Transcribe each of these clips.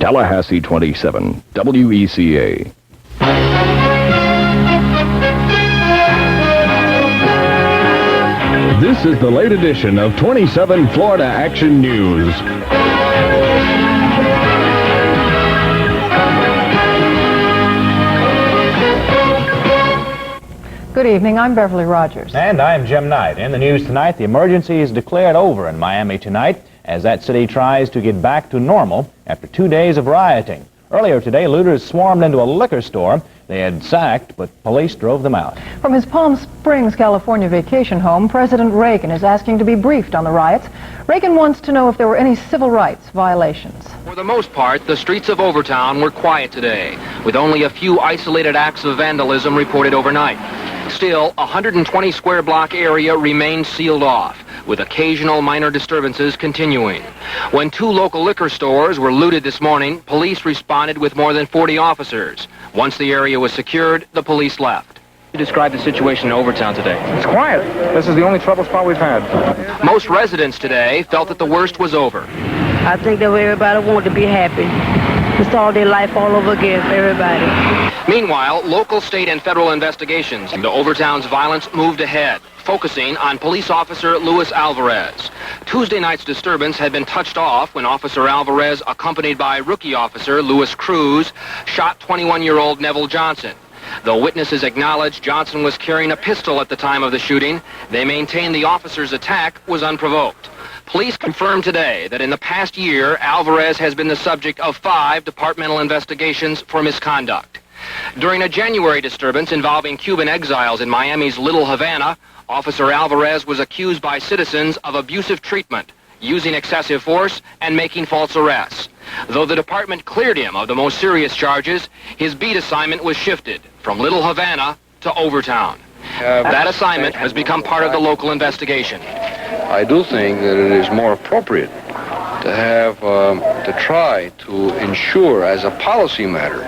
Tallahassee 27, WECA. This is the late edition of 27 Florida Action News. Good evening, I'm Beverly Rogers. And I'm Jim Knight. In the news tonight, the emergency is declared over in Miami tonight as that city tries to get back to normal after 2 das of rioting. Earlier today, looters swarmed into a liquor store they had sacked, but police drove them out. From his Palm Springs, California vacation home, President Reagan is asking to be briefed on the riots. Reagan wants to know if there were any civil rights violations. For the most part, the streets of Overtown were quiet today, with only a few isolated acts of vandalism reported overnight. Still, a 120 square block area remains sealed off, with occasional minor disturbances continuing. When 2 local liquor stores were looted this morning, police responded with more than 40 officers. Once the area was secured, the police left. You describe the situation in Overtown today. It's quiet. This is the only trouble spot we've had. Most residents today felt that the worst was over. I think that everybody wanted to be happy. To start their life all over again for everybody. Meanwhile, local, state, and federal investigations into Overtown's violence moved ahead, focusing on police officer Luis Alvarez. Tuesday night's disturbance had been touched off when Officer Alvarez, accompanied by rookie officer Luis Cruz, shot 21-year-old Neville Johnson. Though witnesses acknowledged Johnson was carrying a pistol at the time of the shooting, they maintained the officer's attack was unprovoked. Police confirmed today that in the past year, Alvarez has been the subject of 5 departmental investigations for misconduct. During a January disturbance involving Cuban exiles in Miami's Little Havana, Officer Alvarez was accused by citizens of abusive treatment, using excessive force, and making false arrests. Though the department cleared him of the most serious charges, his beat assignment was shifted from Little Havana to Overtown. That assignment has become part of the local investigation. I do think that it is more appropriate to have to try to ensure, as a policy matter,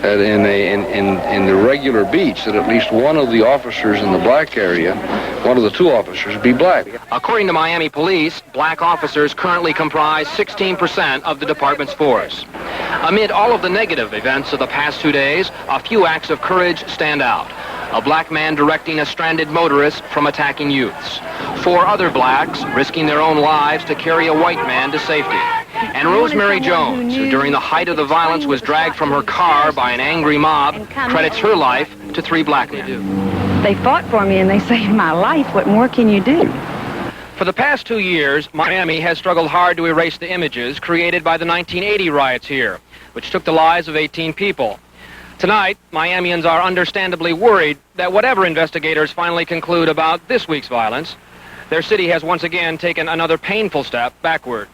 that in the regular beats, that at least one of the officers in the black area, one of the 2 officers, be black. According to Miami police, black officers currently comprise 16% of the department's force. Amid all of the negative events of the past 2 days, a few acts of courage stand out. A black man directing a stranded motorist from attacking youths. 4 other blacks risking their own lives to carry a white man to safety. And Rosemary Jones, who during the height of the violence was dragged from her car by an angry mob, credits her life to 3 black men. They fought for me and they saved my life. What more can you do? For the past 2 years, Miami has struggled hard to erase the images created by the 1980 riots here, which took the lives of 18 people. Tonight, Miamians are understandably worried that whatever investigators finally conclude about this week's violence, their city has once again taken another painful step backward.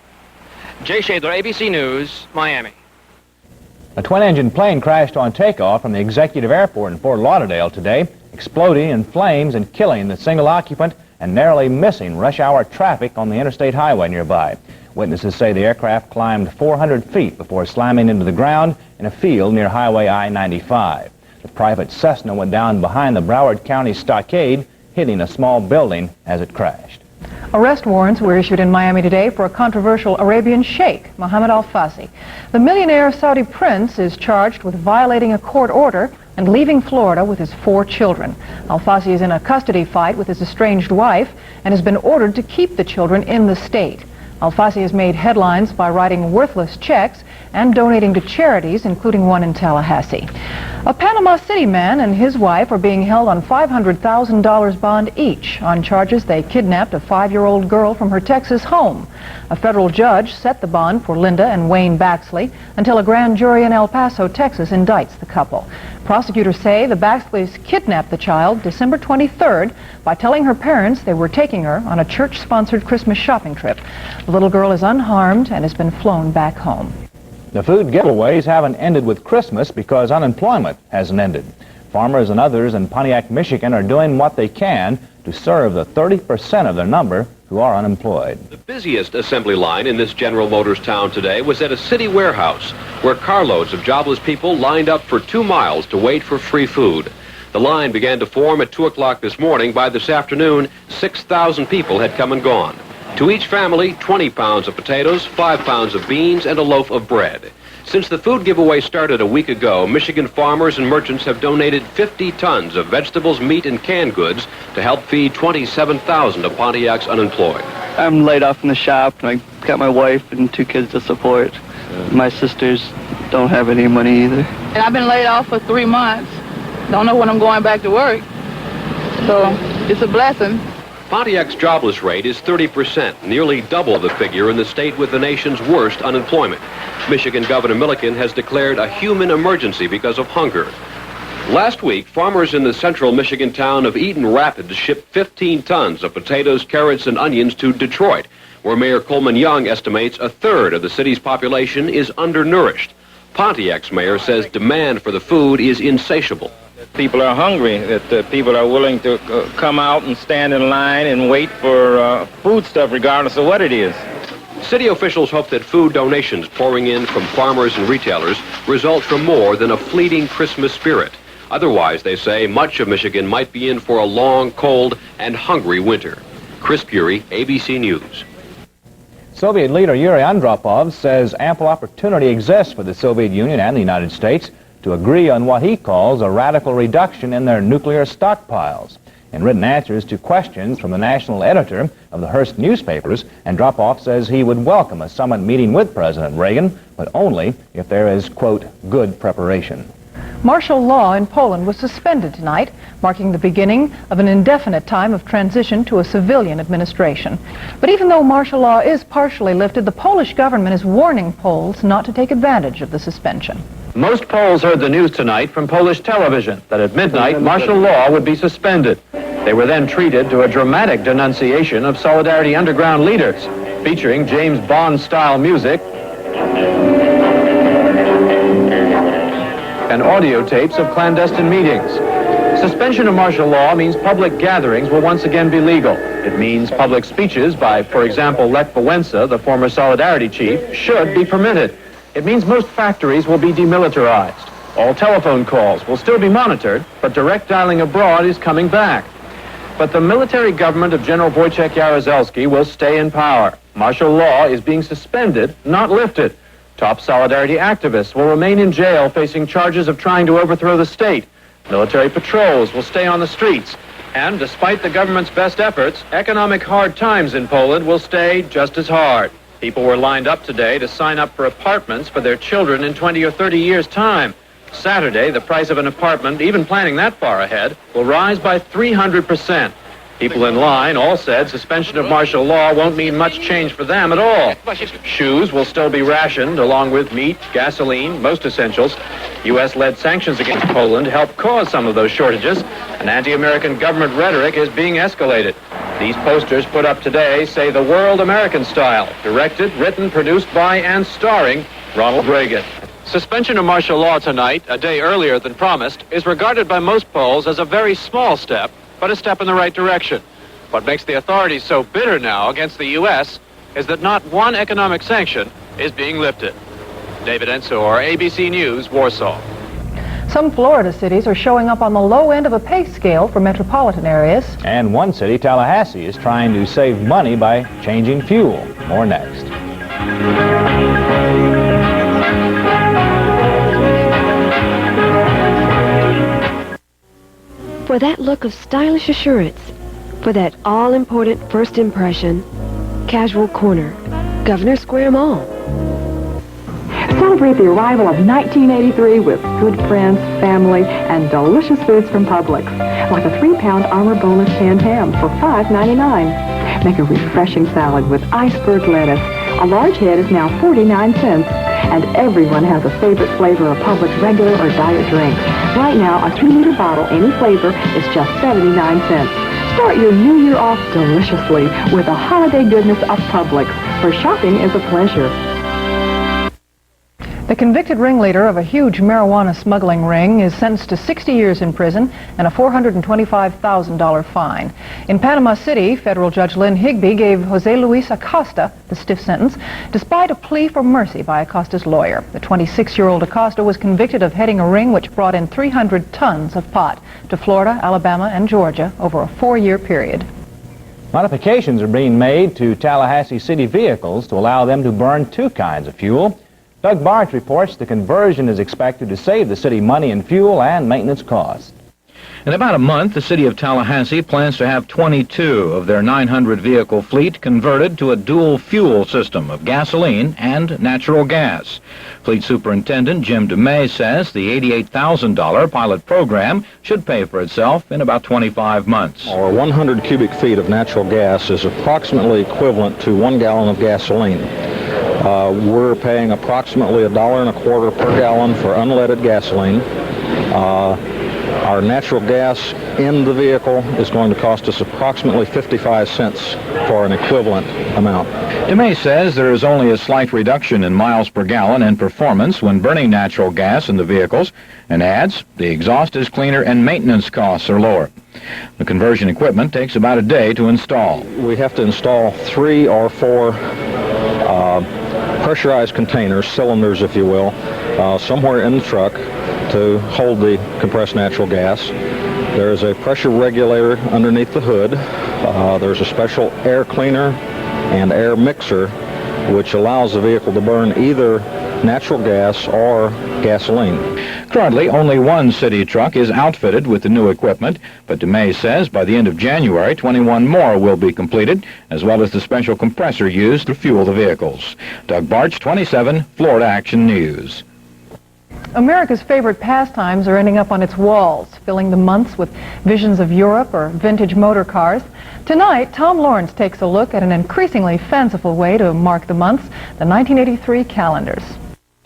Jay Shadler, ABC News, Miami. A twin-engine plane crashed on takeoff from the executive airport in Fort Lauderdale today, exploding in flames and killing the single occupant and narrowly missing rush-hour traffic on the interstate highway nearby. Witnesses say the aircraft climbed 400 feet before slamming into the ground in a field near Highway I-95. The private Cessna went down behind the Broward County stockade, hitting a small building as it crashed. Arrest warrants were issued in Miami today for a controversial Arabian sheikh, Mohammed Al-Fassi. The millionaire Saudi prince is charged with violating a court order and leaving Florida with his 4 children. Al-Fassi is in a custody fight with his estranged wife and has been ordered to keep the children in the state. Al-Fassi has made headlines by writing worthless checks and donating to charities, including one in Tallahassee. A Panama City man and his wife are being held on $500,000 bond each on charges they kidnapped a 5-year-old girl from her Texas home. A federal judge set the bond for Linda and Wayne Baxley until a grand jury in El Paso, Texas indicts the couple. Prosecutors say the Baxleys kidnapped the child December 23rd by telling her parents they were taking her on a church-sponsored Christmas shopping trip. The little girl is unharmed and has been flown back home. The food giveaways haven't ended with Christmas because unemployment hasn't ended. Farmers and others in Pontiac, Michigan are doing what they can to serve the 30% of their number who are unemployed. The busiest assembly line in this General Motors town today was at a city warehouse where carloads of jobless people lined up for 2 miles to wait for free food. The line began to form at 2 o'clock this morning. By this afternoon, 6,000 people had come and gone. To each family, 20 pounds of potatoes, 5 pounds of beans, and a loaf of bread. Since the food giveaway started a week ago, Michigan farmers and merchants have donated 50 tons of vegetables, meat, and canned goods to help feed 27,000 of Pontiac's unemployed. I'm laid off from the shop, and I got my wife and 2 kids to support. My sisters don't have any money either. And I've been laid off for 3 months. Don't know when I'm going back to work. So it's a blessing. Pontiac's jobless rate is 30%, nearly double the figure in the state with the nation's worst unemployment. Michigan Governor Milliken has declared a human emergency because of hunger. Last week, farmers in the central Michigan town of Eaton Rapids shipped 15 tons of potatoes, carrots, and onions to Detroit, where Mayor Coleman Young estimates a third of the city's population is undernourished. Pontiac's mayor says demand for the food is insatiable. People are hungry, that people are willing to come out and stand in line and wait for food stuff regardless of what it is. City officials hope that food donations pouring in from farmers and retailers result from more than a fleeting Christmas spirit. Otherwise, they say, much of Michigan might be in for a long, cold, and hungry winter. Chris Bury, ABC News. Soviet leader Yuri Andropov says ample opportunity exists for the Soviet Union and the United States to agree on what he calls a radical reduction in their nuclear stockpiles. In written answers to questions from the national editor of the Hearst newspapers, Andropov says he would welcome a summit meeting with President Reagan, but only if there is, quote, good preparation. Martial law in Poland was suspended tonight, marking the beginning of an indefinite time of transition to a civilian administration. But even though martial law is partially lifted, the Polish government is warning Poles not to take advantage of the suspension. Most Poles heard the news tonight from Polish television that at midnight martial law would be suspended. They were then treated to a dramatic denunciation of Solidarity Underground leaders, featuring James Bond-style music and audio tapes of clandestine meetings. Suspension of martial law means public gatherings will once again be legal. It means public speeches by, for example, Lech Wałęsa, the former Solidarity chief, should be permitted. It means most factories will be demilitarized. All telephone calls will still be monitored, but direct dialing abroad is coming back. But the military government of General Wojciech Jaruzelski will stay in power. Martial law is being suspended, not lifted. Top Solidarity activists will remain in jail facing charges of trying to overthrow the state. Military patrols will stay on the streets. And despite the government's best efforts, economic hard times in Poland will stay just as hard. People were lined up today to sign up for apartments for their children in 20 or 30 years' time. Saturday, the price of an apartment, even planning that far ahead, will rise by 300%. People in line all said suspension of martial law won't mean much change for them at all. Shoes will still be rationed, along with meat, gasoline, most essentials. U.S.-led sanctions against Poland helped cause some of those shortages, and anti-American government rhetoric is being escalated. These posters put up today say the world American style, directed, written, produced by, and starring Ronald Reagan. Suspension of martial law tonight, a day earlier than promised, is regarded by most Poles as a very small step, but a step in the right direction. What makes the authorities so bitter now against the U.S. is that not one economic sanction is being lifted. David Ensor, ABC News, Warsaw. Some Florida cities are showing up on the low end of a pay scale for metropolitan areas. And one city, Tallahassee, is trying to save money by changing fuel. More next. For that look of stylish assurance, for that all-important first impression, Casual Corner, Governor Square Mall. Celebrate the arrival of 1983 with good friends, family, and delicious foods from Publix, like a 3-pound Armour boneless canned ham for $5.99. Make a refreshing salad with iceberg lettuce. A large head is now 49 cents, and everyone has a favorite flavor of Publix regular or diet drinks. Right now, a 2-liter bottle, any flavor, is just 79 cents. Start your new year off deliciously with the holiday goodness of Publix, where shopping is a pleasure. The convicted ringleader of a huge marijuana smuggling ring is sentenced to 60 years in prison and a $425,000 fine. In Panama City, federal judge Lynn Higbee gave Jose Luis Acosta the stiff sentence, despite a plea for mercy by Acosta's lawyer. The 26-year-old Acosta was convicted of heading a ring which brought in 300 tons of pot to Florida, Alabama, and Georgia over a 4-year period. Modifications are being made to Tallahassee city vehicles to allow them to burn 2 kinds of fuel. Doug Barch reports the conversion is expected to save the city money in fuel and maintenance costs. In about a month, the city of Tallahassee plans to have 22 of their 900-vehicle fleet converted to a dual fuel system of gasoline and natural gas. Fleet Superintendent Jim DeMay says the $88,000 pilot program should pay for itself in about 25 months. Our 100 cubic feet of natural gas is approximately equivalent to 1 gallon of gasoline. We're paying approximately $1.25 per gallon for unleaded gasoline. Our natural gas in the vehicle is going to cost us approximately 55 cents for an equivalent amount. DeMay says there is only a slight reduction in miles per gallon and performance when burning natural gas in the vehicles, and adds the exhaust is cleaner and maintenance costs are lower. The conversion equipment takes about a day to install. We have to install 3 or 4 pressurized containers, cylinders if you will, somewhere in the truck to hold the compressed natural gas. There is a pressure regulator underneath the hood. There's a special air cleaner and air mixer which allows the vehicle to burn either natural gas or gasoline. Currently, only one city truck is outfitted with the new equipment, but DeMay says by the end of January, 21 more will be completed, as well as the special compressor used to fuel the vehicles. Doug Barch, 27, Florida Action News. America's favorite pastimes are ending up on its walls, filling the months with visions of Europe or vintage motor cars. Tonight, Tom Lawrence takes a look at an increasingly fanciful way to mark the months, the 1983 calendars.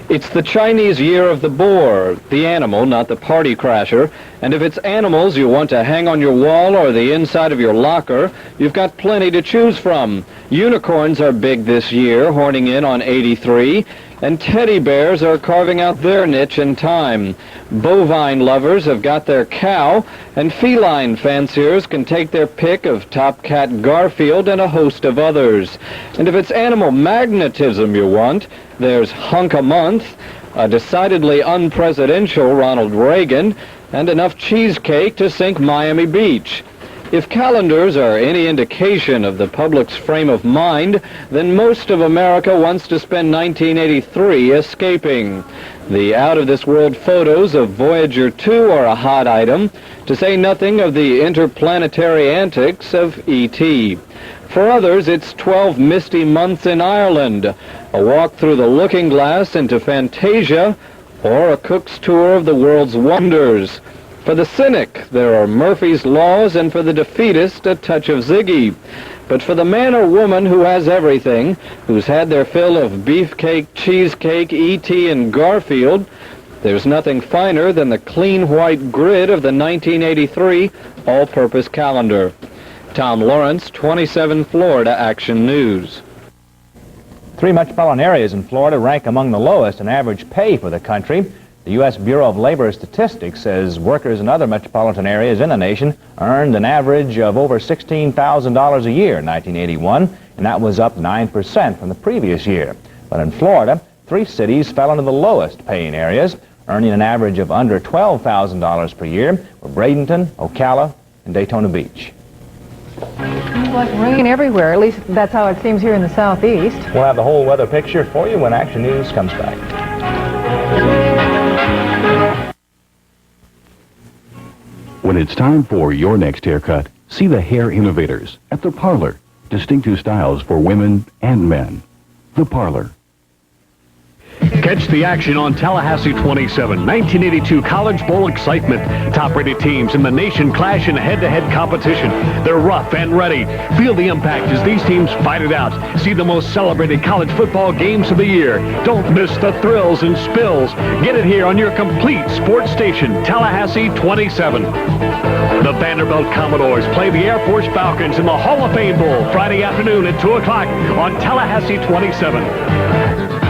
It's the Chinese year of the boar, the animal, not the party crasher. And if it's animals you want to hang on your wall or the inside of your locker, you've got plenty to choose from. Unicorns are big this year, horning in on 83. And teddy bears are carving out their niche in time. Bovine lovers have got their cow, and feline fanciers can take their pick of top cat Garfield and a host of others. And if it's animal magnetism you want, there's Hunk a Month, a decidedly unpresidential Ronald Reagan, and enough cheesecake to sink Miami Beach. If calendars are any indication of the public's frame of mind, then most of America wants to spend 1983 escaping. The out-of-this-world photos of Voyager 2 are a hot item, to say nothing of the interplanetary antics of E.T. For others, it's 12 misty months in Ireland, a walk through the looking glass into Fantasia, or a cook's tour of the world's wonders. For the cynic, there are Murphy's Laws, and for the defeatist, a touch of Ziggy. But for the man or woman who has everything, who's had their fill of beefcake, cheesecake, E.T., and Garfield, there's nothing finer than the clean white grid of the 1983 all-purpose calendar. Tom Lawrence, 27 Florida Action News. 3 metropolitan areas in Florida rank among the lowest in average pay for the country. The U.S. Bureau of Labor Statistics says workers in other metropolitan areas in the nation earned an average of over $16,000 a year in 1981, and that was up 9% from the previous year. But in Florida, 3 cities fell into the lowest paying areas, earning an average of under $12,000 per year, were Bradenton, Ocala, and Daytona Beach. Seems like rain everywhere. At least that's how it seems here in the southeast. We'll have the whole weather picture for you when Action News comes back. When it's time for your next haircut, see the Hair Innovators at The Parlor. Distinctive styles for women and men. The Parlor. Catch the action on Tallahassee 27, 1982 College Bowl excitement. Top-rated teams in the nation clash in head-to-head competition. They're rough and ready. Feel the impact as these teams fight it out. See the most celebrated college football games of the year. Don't miss the thrills and spills. Get it here on your complete sports station, Tallahassee 27. The Vanderbilt Commodores play the Air Force Falcons in the Hall of Fame Bowl Friday afternoon at 2 o'clock on Tallahassee 27.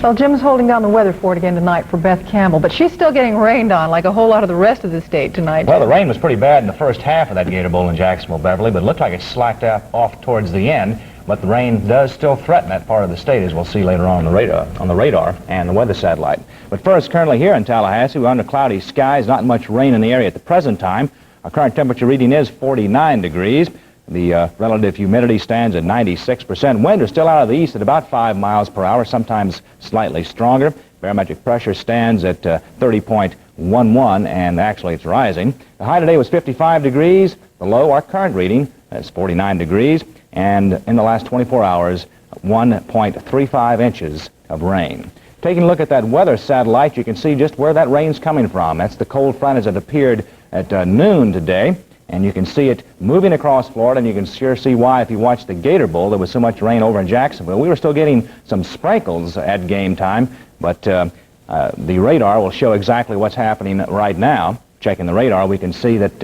Well, Jim's holding down the weather for it again tonight for Beth Campbell, but she's still getting rained on like a whole lot of the rest of the state tonight. Well, the rain was pretty bad in the first half of that Gator Bowl in Jacksonville, Beverly, but it looked like it slacked off towards the end. But the rain does still threaten that part of the state, as we'll see later on the radar and the weather satellite. But first, currently here in Tallahassee, we're under cloudy skies, not much rain in the area at the present time. Our current temperature reading is 49 degrees. The relative humidity stands at 96%. Wind is still out of the east at about 5 miles per hour, sometimes slightly stronger. Barometric pressure stands at 30.11, and actually it's rising. The high today was 55 degrees. The low, our current reading, is 49 degrees. And in the last 24 hours, 1.35 inches of rain. Taking a look at that weather satellite, you can see just where that rain's coming from. That's the cold front as it appeared at noon today. And you can see it moving across Florida, and you can sure see why if you watch the Gator Bowl. There was so much rain over in Jacksonville. We were still getting some sprinkles at game time, but the radar will show exactly what's happening right now. Checking the radar, we can see that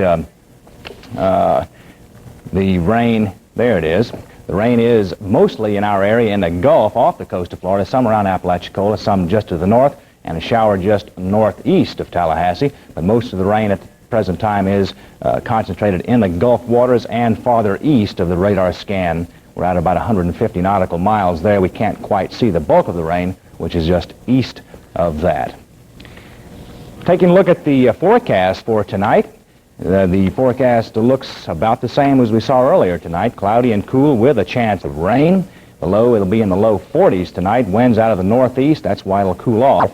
the rain, there it is. The rain is mostly in our area in the Gulf off the coast of Florida, some around Apalachicola, some just to the north, and a shower just northeast of Tallahassee. But most of the rain at the present time is concentrated in the Gulf waters and farther east of the radar scan. We're at about 150 nautical miles there. We can't quite see the bulk of the rain, which is just east of that. Taking a look at the forecast for tonight, the forecast looks about the same as we saw earlier tonight, cloudy and cool with a chance of rain. The low, it'll be in the low 40s tonight. Winds out of the northeast, that's why it'll cool off.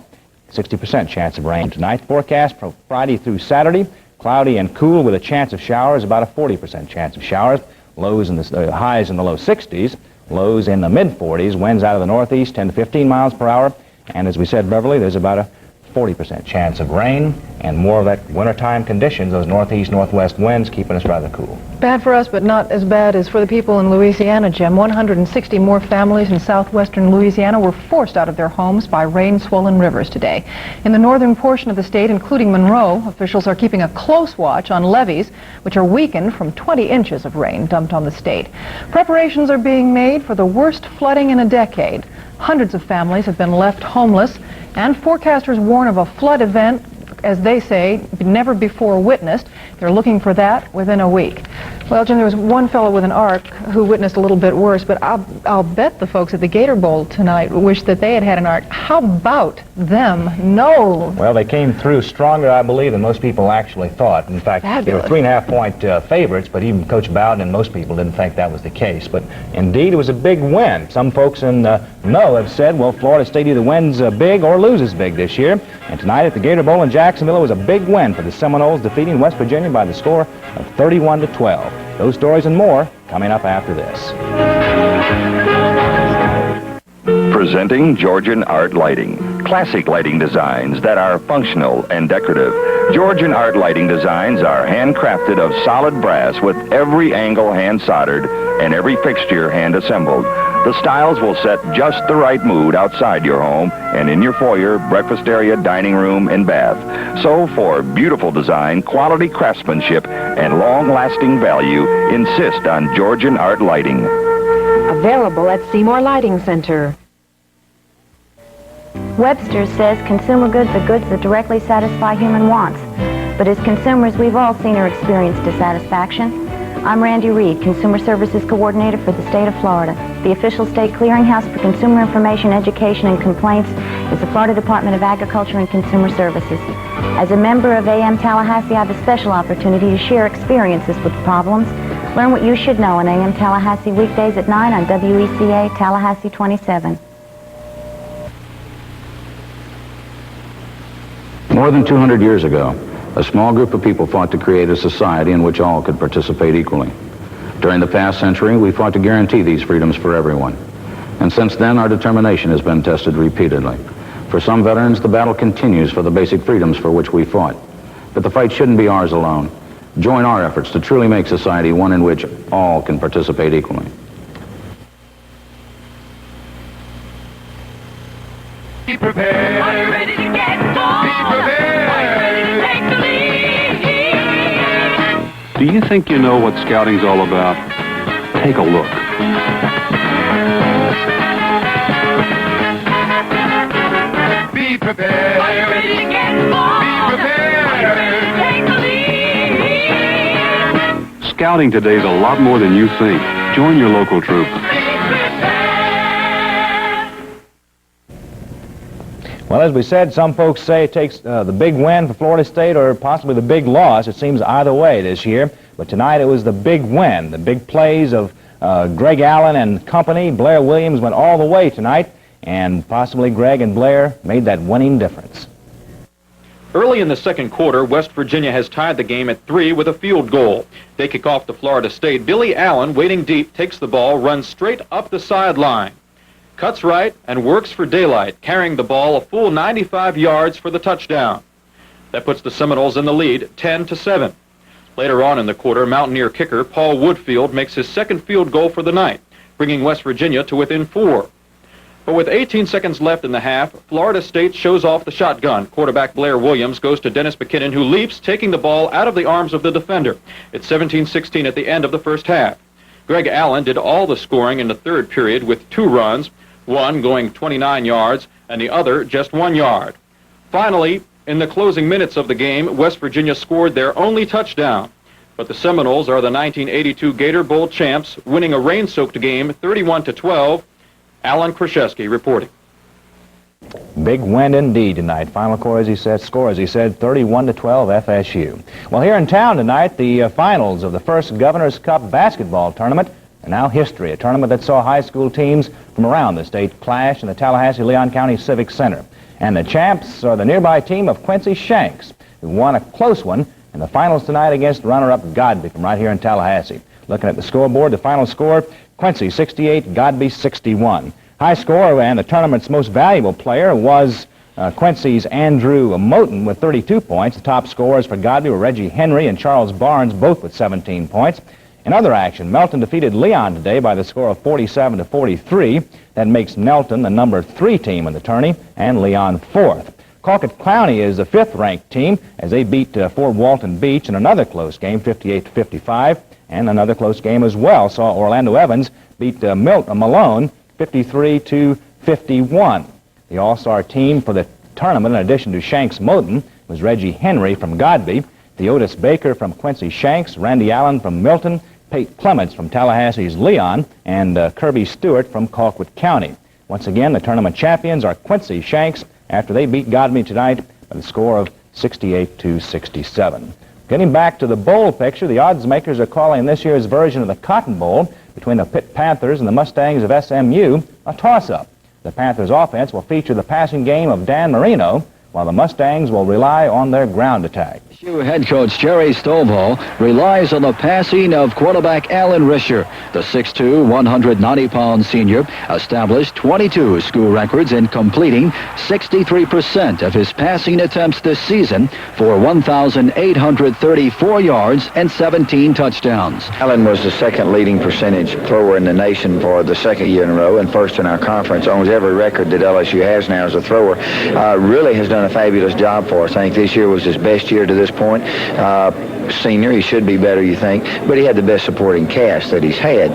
60% chance of rain tonight. Forecast for Friday through Saturday, cloudy and cool with a chance of showers, about a 40% chance of showers. Lows in the highs in the low 60s, lows in the mid 40s. Winds out of the northeast, 10 to 15 miles per hour. And as we said, Beverly, there's about a 40% chance of rain and more of that wintertime conditions, those northeast, northwest winds keeping us rather cool. Bad for us, but not as bad as for the people in Louisiana, Jim. 160 more families in southwestern Louisiana were forced out of their homes by rain-swollen rivers today. In the northern portion of the state, including Monroe, officials are keeping a close watch on levees, which are weakened from 20 inches of rain dumped on the state. Preparations are being made for the worst flooding in a decade. Hundreds of families have been left homeless, and forecasters warn of a flood event, as they say, never before witnessed. They're looking for that within a week. Well, Jim, there was one fellow with an ark who witnessed a little bit worse, but I'll bet the folks at the Gator Bowl tonight wish that they had an ark. How about them? No. Well, they came through stronger, I believe, than most people actually thought. In fact, Fabulous. They were 3.5-point favorites, but even Coach Bowden and most people didn't think that was the case. But indeed, it was a big win. Some folks in know have said, well, Florida State either wins big or loses big this year. And tonight at the Gator Bowl in Jacksonville, it was a big win for the Seminoles, defeating West Virginia by the score of 31-12. Those stories and more coming up after this. Presenting Georgian Art Lighting. Classic lighting designs that are functional and decorative. Georgian Art Lighting designs are handcrafted of solid brass with every angle hand soldered and every fixture hand assembled. The styles will set just the right mood outside your home and in your foyer, breakfast area, dining room, and bath. So for beautiful design, quality craftsmanship, and long-lasting value, insist on Georgian Art Lighting. Available at Seymour Lighting Center. Webster says consumer goods are goods that directly satisfy human wants. But as consumers, we've all seen or experienced dissatisfaction. I'm Randy Reed, Consumer Services Coordinator for the state of Florida. The official state clearinghouse for consumer information, education, and complaints is the Florida Department of Agriculture and Consumer Services. As a member of AM Tallahassee, I have a special opportunity to share experiences with problems. Learn what you should know on AM Tallahassee weekdays at 9 on WECA Tallahassee 27. More than 200 years ago, a small group of people fought to create a society in which all could participate equally. During the past century, we fought to guarantee these freedoms for everyone. And since then, our determination has been tested repeatedly. For some veterans, the battle continues for the basic freedoms for which we fought. But the fight shouldn't be ours alone. Join our efforts to truly make society one in which all can participate equally. Be prepared. Are you ready to get on? Be prepared. Are you ready to take the lead? Do you think you know what scouting's all about? Take a look. Be prepared. Are you ready to get on? Be prepared. Are you ready to take the lead? Scouting today is a lot more than you think. Join your local troop. Well, as we said, some folks say it takes the big win for Florida State or possibly the big loss. It seems either way this year. But tonight it was the big win, the big plays of Greg Allen and company. Blair Williams went all the way tonight, and possibly Greg and Blair made that winning difference. Early in the second quarter, West Virginia has tied the game at 3 with a field goal. They kick off to Florida State. Billy Allen, waiting deep, takes the ball, runs straight up the sideline, cuts right, and works for daylight, carrying the ball a full 95 yards for the touchdown. That puts the Seminoles in the lead, 10-7. Later on in the quarter, Mountaineer kicker Paul Woodfield makes his second field goal for the night, bringing West Virginia to within 4. But with 18 seconds left in the half, Florida State shows off the shotgun. Quarterback Blair Williams goes to Dennis McKinnon, who leaps, taking the ball out of the arms of the defender. It's 17-16 at the end of the first half. Greg Allen did all the scoring in the third period with 2 runs, one going 29 yards and the other just 1 yard. Finally, in the closing minutes of the game, West Virginia scored their only touchdown. But the Seminoles are the 1982 Gator Bowl champs, winning a rain-soaked game 31-12. Alan Kraszewski reporting. Big win indeed tonight. Final score, as he said, 31-12 FSU. Well, here in town tonight, the finals of the first Governor's Cup basketball tournament are now history. A tournament that saw high school teams from around the state clash in the Tallahassee-Leon County Civic Center. And the champs are the nearby team of Quincy Shanks, who won a close one in the finals tonight against runner-up Godby from right here in Tallahassee. Looking at the scoreboard, the final score, Quincy 68, Godby 61. High score and the tournament's most valuable player was Quincy's Andrew Moten with 32 points. The top scorers for Godby were Reggie Henry and Charles Barnes, both with 17 points. In other action, Melton defeated Leon today by the score of 47-43. That makes Melton the number 3 team in the tourney and Leon 4th. Colquitt County is the 5th-ranked team as they beat Fort Walton Beach in another close game, 58-55. And another close game as well saw Orlando Evans beat Malone 53-51. The all-star team for the tournament, in addition to Shanks Moten, was Reggie Henry from Godby, Theodis Baker from Quincy Shanks, Randy Allen from Milton, Pate Clements from Tallahassee's Leon, and Kirby Stewart from Colquitt County. Once again, the tournament champions are Quincy Shanks after they beat Godby tonight by the score of 68-67. Getting back to the bowl picture, the odds makers are calling this year's version of the Cotton Bowl between the Pitt Panthers and the Mustangs of SMU a toss-up. The Panthers' offense will feature the passing game of Dan Marino, while the Mustangs will rely on their ground attack. Head coach Jerry Stovall relies on the passing of quarterback Alan Risher. The 6'2", 190-pound senior established 22 school records in completing 63% of his passing attempts this season for 1,834 yards and 17 touchdowns. Allen was the second leading percentage thrower in the nation for the second year in a row and first in our conference. Owns every record that LSU has now as a thrower. Really has done a fabulous job for us. I think this year was his best year to this point. Senior, he should be better, you think, but he had the best supporting cast that he's had.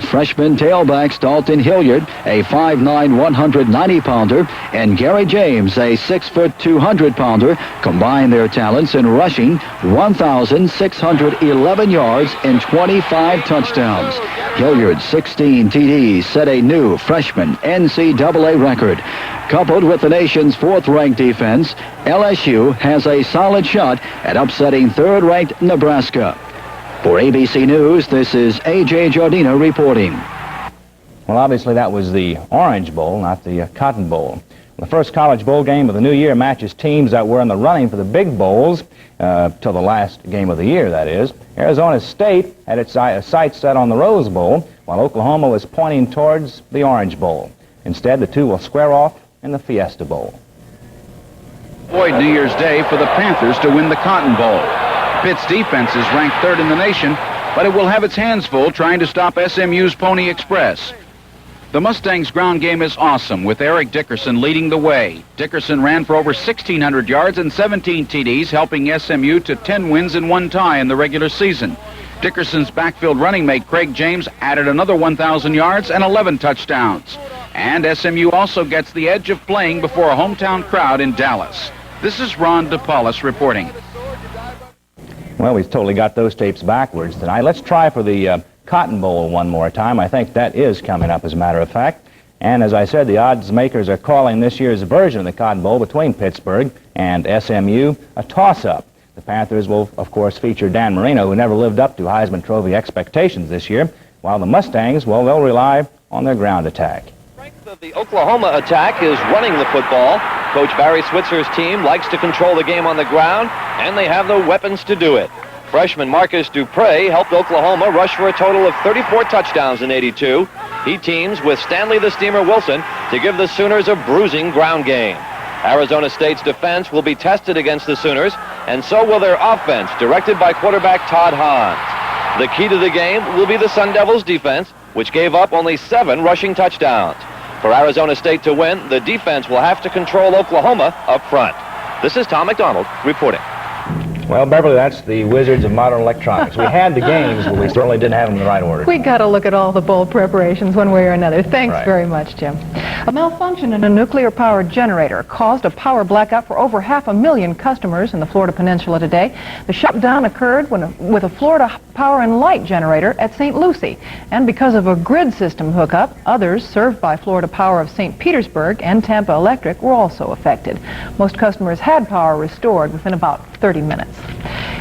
Freshman tailbacks Dalton Hilliard, a 5'9", 190-pounder, and Gary James, a 6', 200-pounder, combined their talents in rushing 1,611 yards and 25 touchdowns. Hilliard's 16 TDs set a new freshman NCAA record. Coupled with the nation's 4th-ranked defense, LSU has a solid shot at upsetting 3rd-ranked Nebraska. For ABC News, this is A.J. Giardina reporting. Well, obviously that was the Orange Bowl, not the Cotton Bowl. The first college bowl game of the new year matches teams that were in the running for the big bowls till the last game of the year, that is. Arizona State had its sights set on the Rose Bowl, while Oklahoma was pointing towards the Orange Bowl. Instead, the two will square off in the Fiesta Bowl. Avoid New Year's Day for the Panthers to win the Cotton Bowl. Pitt's defense is ranked 3rd in the nation, but it will have its hands full trying to stop SMU's Pony Express. The Mustangs' ground game is awesome, with Eric Dickerson leading the way. Dickerson ran for over 1,600 yards and 17 TDs, helping SMU to 10 wins and 1 tie in the regular season. Dickerson's backfield running mate Craig James added another 1,000 yards and 11 touchdowns. And SMU also gets the edge of playing before a hometown crowd in Dallas. This is Ron DePaulis reporting. Well, we've totally got those tapes backwards tonight. Let's try for the Cotton Bowl one more time. I think that is coming up, as a matter of fact. And as I said, the odds makers are calling this year's version of the Cotton Bowl between Pittsburgh and SMU a toss-up. The Panthers will, of course, feature Dan Marino, who never lived up to Heisman Trophy expectations this year, while the Mustangs, well, they'll rely on their ground attack. The Oklahoma attack is running the football. Coach Barry Switzer's team likes to control the game on the ground, and they have the weapons to do it. Freshman Marcus Dupre helped Oklahoma rush for a total of 34 touchdowns in '82. He teams with Stanley the Steamer Wilson to give the Sooners a bruising ground game. Arizona State's defense will be tested against the Sooners, and so will their offense, directed by quarterback Todd Hans. The key to the game will be the Sun Devils' defense, which gave up only 7 rushing touchdowns. For Arizona State to win, the defense will have to control Oklahoma up front. This is Tom McDonald reporting. Well, Beverly, that's the wizards of modern electronics. We had the games, but we certainly didn't have them in the right order. We got to look at all the bowl preparations one way or another. Thanks very much, Jim. A malfunction in a nuclear-powered generator caused a power blackout for over 500,000 customers in the Florida Peninsula today. The shutdown occurred with a Florida Power and Light generator at St. Lucie. And because of a grid system hookup, others served by Florida Power of St. Petersburg and Tampa Electric were also affected. Most customers had power restored within about 30 minutes.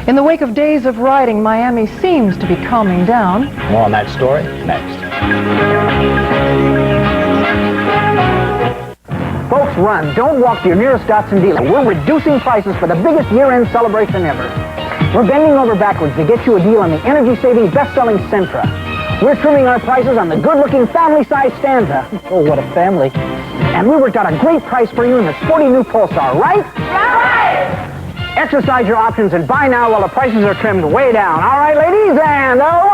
In the wake of days of rioting, Miami seems to be calming down. More on that story next. Folks, run. Don't walk to your nearest Datsun dealer. We're reducing prices for the biggest year-end celebration ever. We're bending over backwards to get you a deal on the energy-saving, best-selling Sentra. We're trimming our prices on the good-looking family-sized Stanza. Oh, what a family. And we worked out a great price for you in the sporty new Pulsar, right? Right! Exercise your options and buy now while the prices are trimmed way down. All right, ladies, and oh,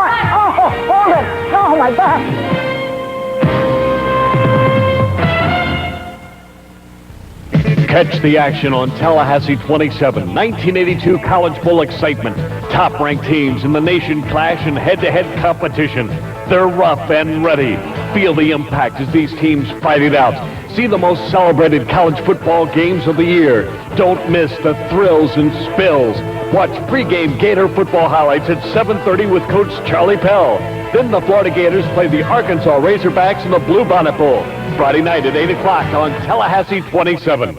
hold it. Oh, my back. Catch the action on Tallahassee 27, 1982 College Bowl excitement. Top-ranked teams in the nation clash in head-to-head competition. They're rough and ready. Feel the impact as these teams fight it out. See the most celebrated college football games of the year. Don't miss the thrills and spills. Watch pregame Gator football highlights at 7:30 with Coach Charlie Pell. Then the Florida Gators play the Arkansas Razorbacks in the Bluebonnet Bowl. Friday night at 8 o'clock on Tallahassee 27.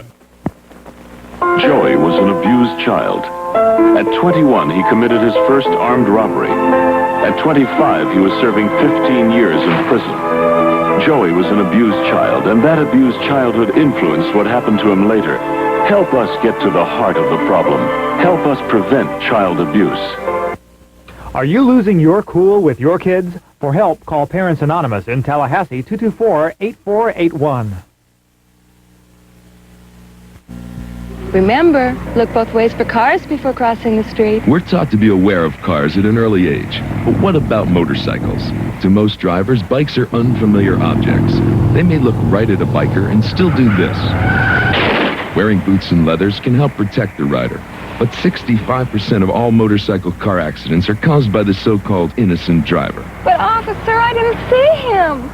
Joey was an abused child. At 21, he committed his first armed robbery. At 25, he was serving 15 years in prison. Joey was an abused child, and that abused childhood influenced what happened to him later. Help us get to the heart of the problem. Help us prevent child abuse. Are you losing your cool with your kids? For help, call Parents Anonymous in Tallahassee, 224-8481. Remember, look both ways for cars before crossing the street. We're taught to be aware of cars at an early age. But what about motorcycles? To most drivers, bikes are unfamiliar objects. They may look right at a biker and still do this. Wearing boots and leathers can help protect the rider. But 65% of all motorcycle car accidents are caused by the so-called innocent driver. But officer, I didn't see him.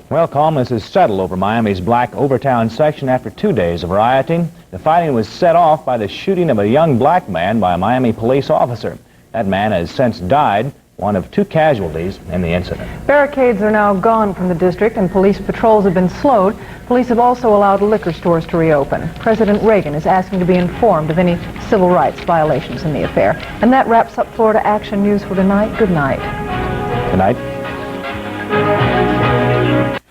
Well, calmness is settled over Miami's Black Overtown section after 2 days of rioting. The fighting was set off by the shooting of a young black man by a Miami police officer. That man has since died, one of 2 casualties in the incident. Barricades are now gone from the district and police patrols have been slowed. Police have also allowed liquor stores to reopen. President Reagan is asking to be informed of any civil rights violations in the affair. And that wraps up Florida Action News for tonight. Good night. Good night.